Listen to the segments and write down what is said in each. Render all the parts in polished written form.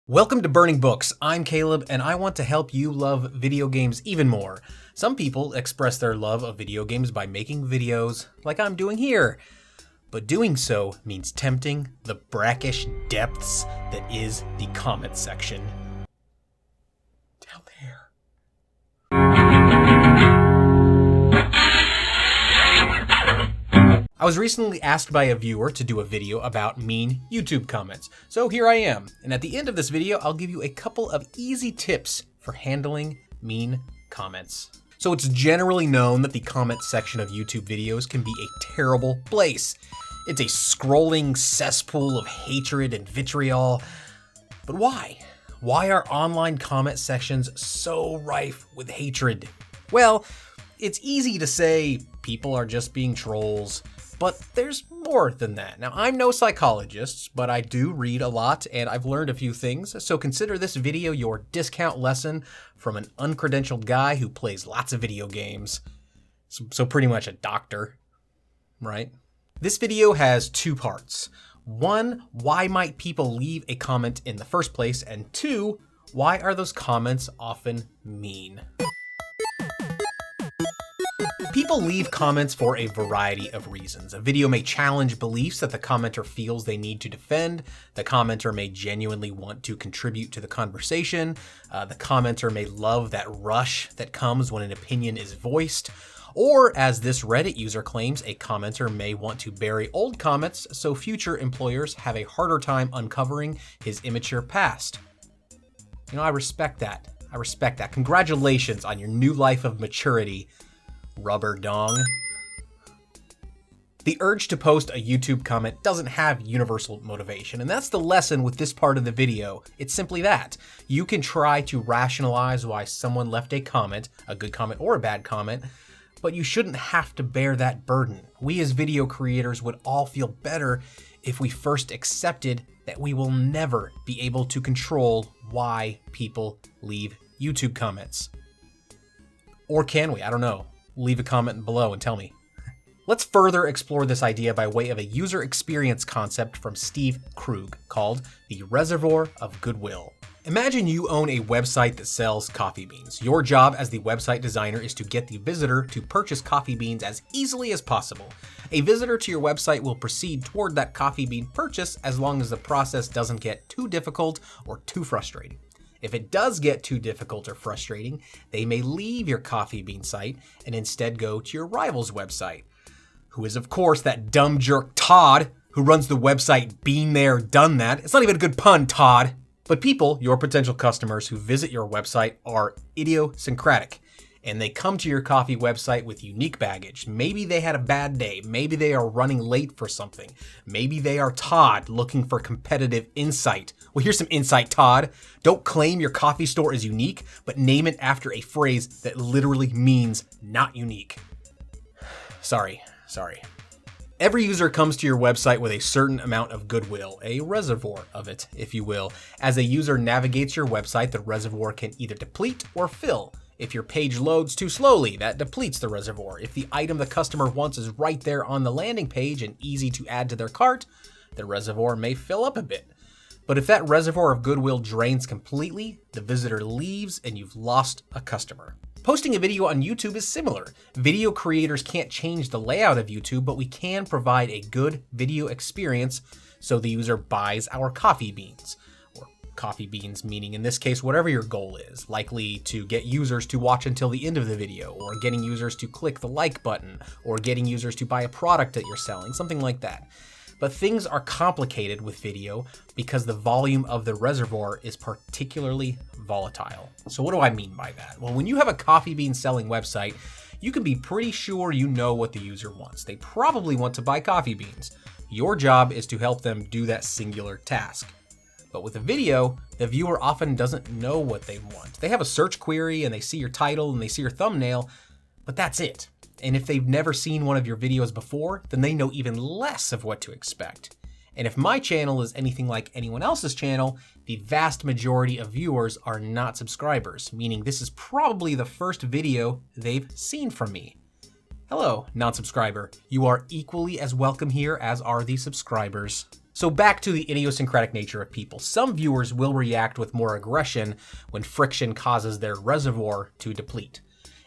Welcome to Burning Books. I'm Caleb, and I want to help you love video games even more. Some people express their love of video games by making videos like I'm doing here. But doing so means tempting the brackish depths that is the comment section. Down there. I was recently asked by a viewer to do a video about mean YouTube comments, so here I am. And at the end of this video, I'll give you a couple of easy tips for handling mean comments. So it's generally known that the comment section of YouTube videos can be a terrible place. It's a scrolling cesspool of hatred and vitriol. But why? Why are online comment sections so rife with hatred? Well, it's easy to say people are just being trolls. But there's more than that. Now, I'm no psychologist, but I do read a lot and I've learned a few things, so consider this video your discount lesson from an uncredentialed guy who plays lots of video games. So pretty much a doctor, right? This video has two parts. One, why might people leave a comment in the first place? And two, why are those comments often mean? People leave comments for a variety of reasons. A video may challenge beliefs that the commenter feels they need to defend. The commenter may genuinely want to contribute to the conversation. The commenter may love that rush that comes when an opinion is voiced. Or, as this Reddit user claims, a commenter may want to bury old comments so future employers have a harder time uncovering his immature past. You know, I respect that. Congratulations on your new life of maturity. Rubber dong. The urge to post a YouTube comment doesn't have universal motivation, and that's the lesson with this part of the video. It's simply that. You can try to rationalize why someone left a comment, a good comment or a bad comment, but you shouldn't have to bear that burden. We as video creators would all feel better if we first accepted that we will never be able to control why people leave YouTube comments. Or can we? I don't know. Leave a comment below and tell me. Let's further explore this idea by way of a user experience concept from Steve Krug called the Reservoir of Goodwill. Imagine you own a website that sells coffee beans. Your job as the website designer is to get the visitor to purchase coffee beans as easily as possible. A visitor to your website will proceed toward that coffee bean purchase as long as the process doesn't get too difficult or too frustrating. If it does get too difficult or frustrating, they may leave your coffee bean site and instead go to your rival's website, who is of course that dumb jerk Todd who runs the website Been There, Done That. It's not even a good pun, Todd. But people, your potential customers who visit your website are idiosyncratic, and they come to your coffee website with unique baggage. Maybe they had a bad day. Maybe they are running late for something. Maybe they are Todd looking for competitive insight. Well, here's some insight, Todd. Don't claim your coffee store is unique, but name it after a phrase that literally means not unique. Sorry. Every user comes to your website with a certain amount of goodwill, a reservoir of it, if you will. As a user navigates your website, the reservoir can either deplete or fill. If your page loads too slowly, that depletes the reservoir. If the item the customer wants is right there on the landing page and easy to add to their cart, the reservoir may fill up a bit. But if that reservoir of goodwill drains completely, the visitor leaves and you've lost a customer. Posting a video on YouTube is similar. Video creators can't change the layout of YouTube, but we can provide a good video experience so the user buys our coffee beans. Or coffee beans meaning, in this case, whatever your goal is. Likely to get users to watch until the end of the video, or getting users to click the like button, or getting users to buy a product that you're selling, something like that. But things are complicated with video because the volume of the reservoir is particularly volatile. So what do I mean by that? Well, when you have a coffee bean selling website, you can be pretty sure you know what the user wants. They probably want to buy coffee beans. Your job is to help them do that singular task. But with a video, the viewer often doesn't know what they want. They have a search query and they see your title and they see your thumbnail, but that's it. And if they've never seen one of your videos before, then they know even less of what to expect. And if my channel is anything like anyone else's channel, the vast majority of viewers are not subscribers, meaning this is probably the first video they've seen from me. Hello, non-subscriber. You are equally as welcome here as are the subscribers. So back to the idiosyncratic nature of people. Some viewers will react with more aggression when friction causes their reservoir to deplete.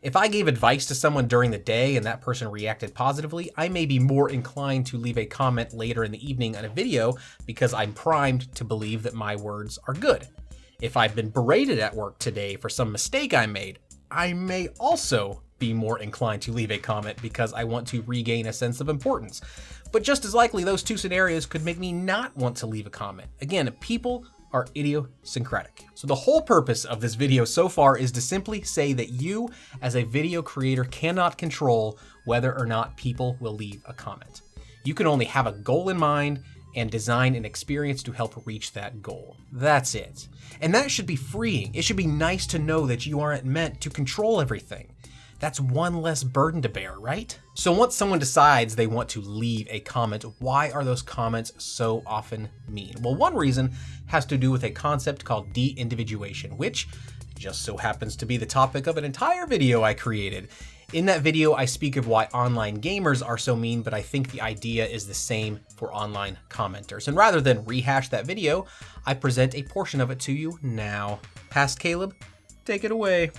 If I gave advice to someone during the day and that person reacted positively, I may be more inclined to leave a comment later in the evening on a video because I'm primed to believe that my words are good. If I've been berated at work today for some mistake I made, I may also be more inclined to leave a comment because I want to regain a sense of importance. But just as likely, those two scenarios could make me not want to leave a comment. Again, people are idiosyncratic. So the whole purpose of this video so far is to simply say that you, as a video creator, cannot control whether or not people will leave a comment. You can only have a goal in mind and design an experience to help reach that goal. That's it. And that should be freeing. It should be nice to know that you aren't meant to control everything. That's one less burden to bear, right? So once someone decides they want to leave a comment, why are those comments so often mean? Well, one reason has to do with a concept called Deindividuation, which just so happens to be the topic of an entire video I created. In that video, I speak of why online gamers are so mean, but I think the idea is the same for online commenters. And rather than rehash that video, I present a portion of it to you now. Past Caleb, take it away.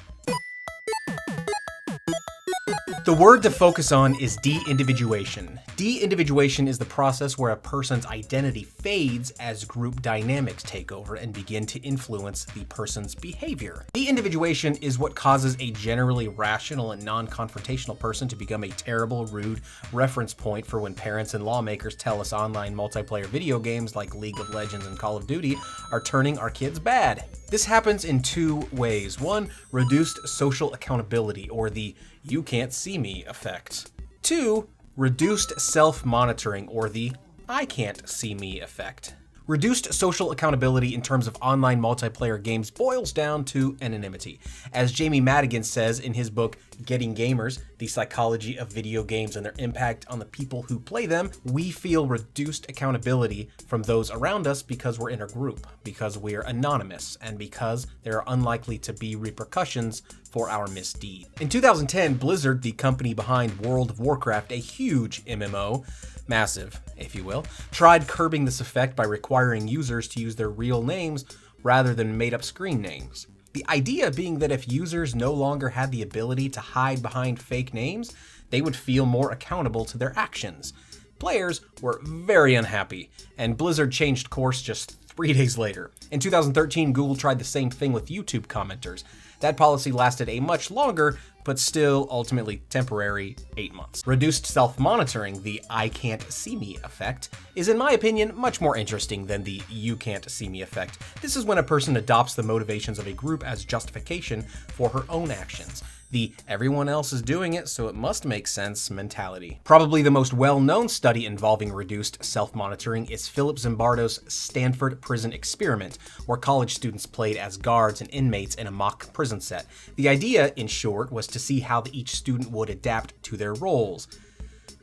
The word to focus on is de-individuation. De-individuation is the process where a person's identity fades as group dynamics take over and begin to influence the person's behavior. De-individuation is what causes a generally rational and non-confrontational person to become a terrible, rude reference point for when parents and lawmakers tell us online multiplayer video games like League of Legends and Call of Duty are turning our kids bad. This happens in two ways. One, reduced social accountability, or the "you can't see me" effect. Two, reduced self-monitoring, or the "I can't see me" effect. Reduced social accountability in terms of online multiplayer games boils down to anonymity. As Jamie Madigan says in his book, Getting Gamers, The Psychology of Video Games and Their Impact on the People Who Play Them, we feel reduced accountability from those around us because we're in a group, because we're anonymous, and because there are unlikely to be repercussions for our misdeed. In 2010, Blizzard, the company behind World of Warcraft, a huge MMO, massive, if you will, tried curbing this effect by requiring users to use their real names rather than made-up screen names. The idea being that if users no longer had the ability to hide behind fake names, they would feel more accountable to their actions. Players were very unhappy, and Blizzard changed course just 3 days later. In 2013, Google tried the same thing with YouTube commenters. That policy lasted a much longer, but still ultimately temporary, 8 months. Reduced self-monitoring, the "I can't see me" effect, is in my opinion much more interesting than the "you can't see me" effect. This is when a person adopts the motivations of a group as justification for her own actions. The "everyone else is doing it, so it must make sense" mentality. Probably the most well-known study involving reduced self-monitoring is Philip Zimbardo's Stanford Prison Experiment, where college students played as guards and inmates in a mock prison set. The idea, in short, was to see how each student would adapt to their roles.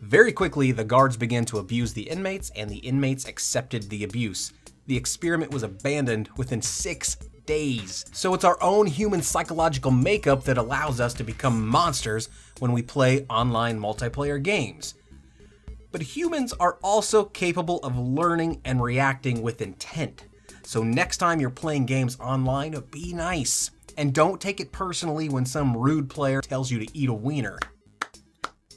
Very quickly, the guards began to abuse the inmates, and the inmates accepted the abuse. The experiment was abandoned within 6 days. So it's our own human psychological makeup that allows us to become monsters when we play online multiplayer games. But humans are also capable of learning and reacting with intent. So next time you're playing games online, be nice. And don't take it personally when some rude player tells you to eat a wiener.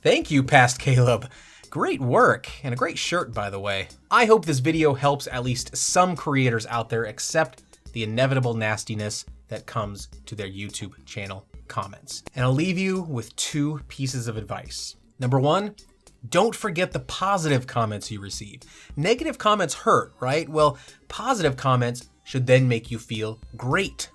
Thank you, Past Caleb. Great work, and a great shirt, by the way. I hope this video helps at least some creators out there accept the inevitable nastiness that comes to their YouTube channel comments. And I'll leave you with 2 pieces of advice. Number 1, don't forget the positive comments you receive. Negative comments hurt, right? Well, positive comments should then make you feel great.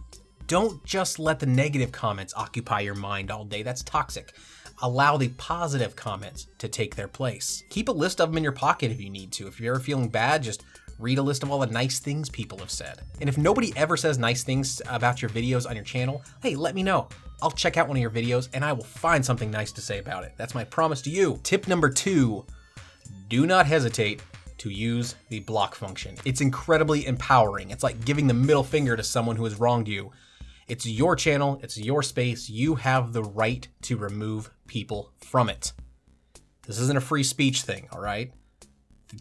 Don't just let the negative comments occupy your mind all day. That's toxic. Allow the positive comments to take their place. Keep a list of them in your pocket if you need to. If you're ever feeling bad, just read a list of all the nice things people have said. And if nobody ever says nice things about your videos on your channel, hey, let me know. I'll check out one of your videos and I will find something nice to say about it. That's my promise to you. Tip number 2, do not hesitate to use the block function. It's incredibly empowering. It's like giving the middle finger to someone who has wronged you. It's your channel, it's your space. You have the right to remove people from it. This isn't a free speech thing, all right?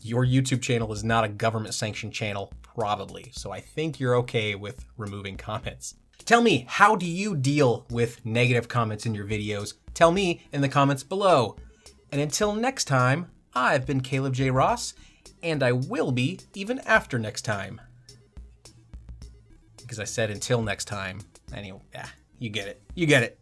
Your YouTube channel is not a government-sanctioned channel, probably, so I think you're okay with removing comments. Tell me, how do you deal with negative comments in your videos? Tell me in the comments below. And until next time, I've been Caleb J. Ross, and I will be even after next time. Because I said until next time. Anyway, yeah, you get it. You get it.